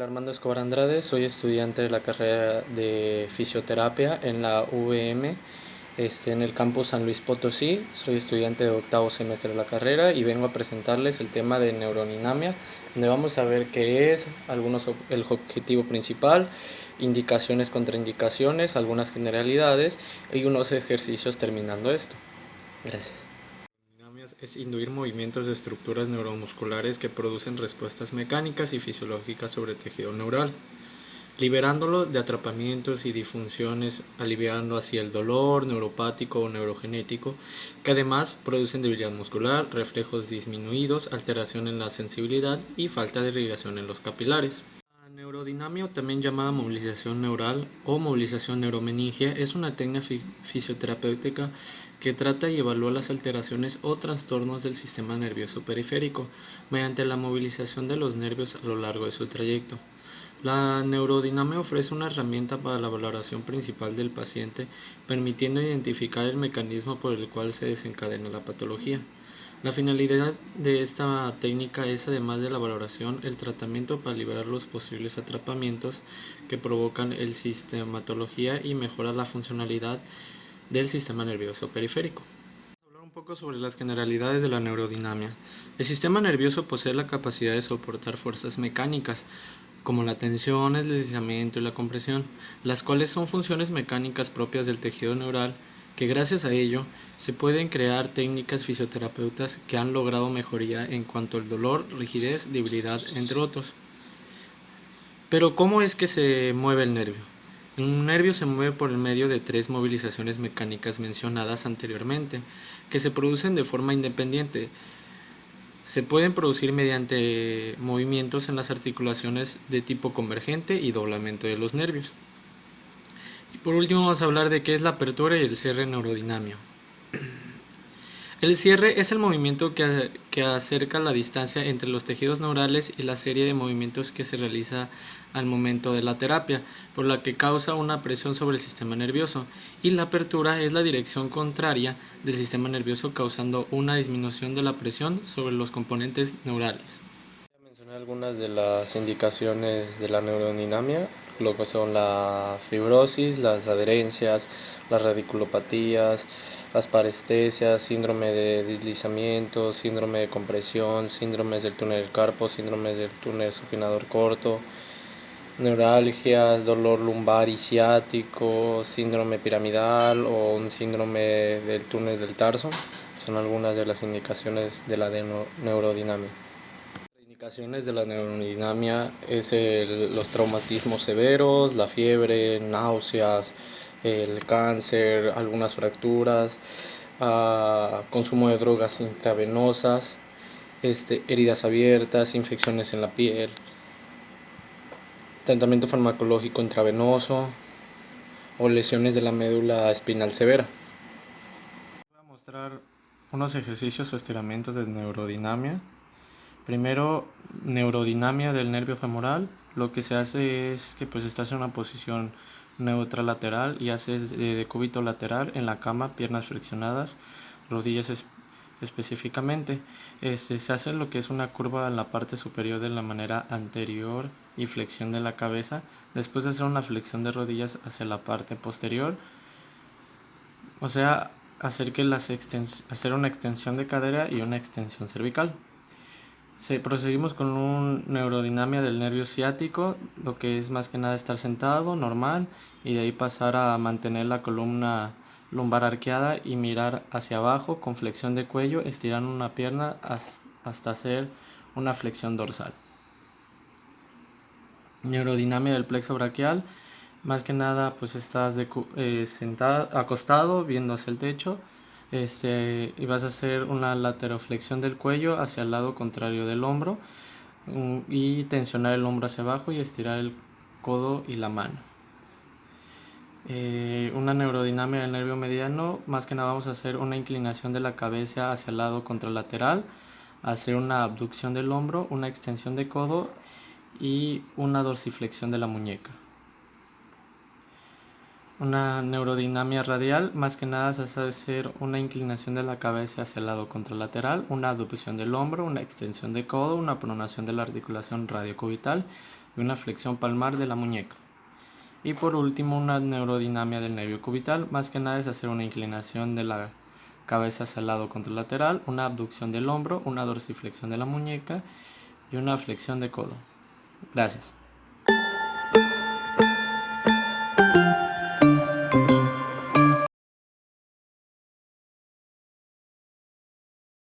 Armando Escobar Andrade, soy estudiante de la carrera de fisioterapia en la UVM, en el campus San Luis Potosí. Soy estudiante de octavo semestre de la carrera y vengo a presentarles el tema de neurodinamia, donde vamos a ver qué es, el objetivo principal, indicaciones, contraindicaciones, algunas generalidades y unos ejercicios terminando esto. Gracias. Es inducir movimientos de estructuras neuromusculares que producen respuestas mecánicas y fisiológicas sobre el tejido neural, liberándolo de atrapamientos y disfunciones, aliviando así el dolor neuropático o neurogenético, que además producen debilidad muscular, reflejos disminuidos, alteración en la sensibilidad y falta de irrigación en los capilares. La neurodinamia, también llamada movilización neural o movilización neuromeningia, es una técnica fisioterapéutica que trata y evalúa las alteraciones o trastornos del sistema nervioso periférico mediante la movilización de los nervios a lo largo de su trayecto. La neurodinamia ofrece una herramienta para la valoración principal del paciente, permitiendo identificar el mecanismo por el cual se desencadena la patología. La finalidad de esta técnica es, además de la valoración, el tratamiento para liberar los posibles atrapamientos que provocan el sistematología y mejorar la funcionalidad del sistema nervioso periférico. Vamos a hablar un poco sobre las generalidades de la neurodinamia. El sistema nervioso posee la capacidad de soportar fuerzas mecánicas, como la tensión, el deslizamiento y la compresión, las cuales son funciones mecánicas propias del tejido neural, que gracias a ello se pueden crear técnicas fisioterapeutas que han logrado mejoría en cuanto al dolor, rigidez, debilidad, entre otros. Pero ¿cómo es que se mueve el nervio? Un nervio se mueve por el medio de tres movilizaciones mecánicas mencionadas anteriormente, que se producen de forma independiente. Se pueden producir mediante movimientos en las articulaciones de tipo convergente y doblamiento de los nervios. Y por último vamos a hablar de qué es la apertura y el cierre neurodinamio. El cierre es el movimiento que acerca la distancia entre los tejidos neurales y la serie de movimientos que se realiza al momento de la terapia, por la que causa una presión sobre el sistema nervioso, y la apertura es la dirección contraria del sistema nervioso, causando una disminución de la presión sobre los componentes neurales. Mencioné algunas de las indicaciones de la neurodinamia, lo que son la fibrosis, las adherencias, las radiculopatías, las parestesias, síndrome de deslizamiento, síndrome de compresión, síndromes del túnel del carpo, síndromes del túnel supinador corto, neuralgias, dolor lumbar y ciático, síndrome piramidal o un síndrome del túnel del tarso. Son algunas de las indicaciones de la neurodinamia. Las indicaciones de la neurodinamia es los traumatismos severos, la fiebre, náuseas, el cáncer, algunas fracturas, consumo de drogas intravenosas, heridas abiertas, infecciones en la piel, tratamiento farmacológico intravenoso o lesiones de la médula espinal severa. Voy a mostrar unos ejercicios o estiramientos de neurodinamia. Primero, neurodinamia del nervio femoral. Lo que se hace es que pues estás en una posición neutra lateral y haces de cúbito lateral en la cama, piernas flexionadas, rodillas específicamente. Se hace lo que es una curva en la parte superior de la manera anterior y flexión de la cabeza. Después de hacer una flexión de rodillas hacia la parte posterior, o sea, hacer una extensión de cadera y una extensión cervical. Proseguimos con un neurodinamia del nervio ciático, lo que es más que nada estar sentado, normal, y de ahí pasar a mantener la columna lumbar arqueada y mirar hacia abajo con flexión de cuello, estirando una pierna hasta hacer una flexión dorsal. Neurodinamia del plexo braquial, más que nada pues estás sentado, acostado, viendo hacia el techo, y vas a hacer una lateroflexión del cuello hacia el lado contrario del hombro y tensionar el hombro hacia abajo y estirar el codo y la mano. Una neurodinamia del nervio mediano, más que nada vamos a hacer una inclinación de la cabeza hacia el lado contralateral, hacer una abducción del hombro, una extensión de codo y una dorsiflexión de la muñeca. Una neurodinamia radial, más que nada se hace hacer una inclinación de la cabeza hacia el lado contralateral, una abducción del hombro, una extensión de codo, una pronación de la articulación radiocubital y una flexión palmar de la muñeca. Y por último, una neurodinamia del nervio cubital. Más que nada es hacer una inclinación de la cabeza hacia el lado contralateral, una abducción del hombro, una dorsiflexión de la muñeca y una flexión de codo. Gracias.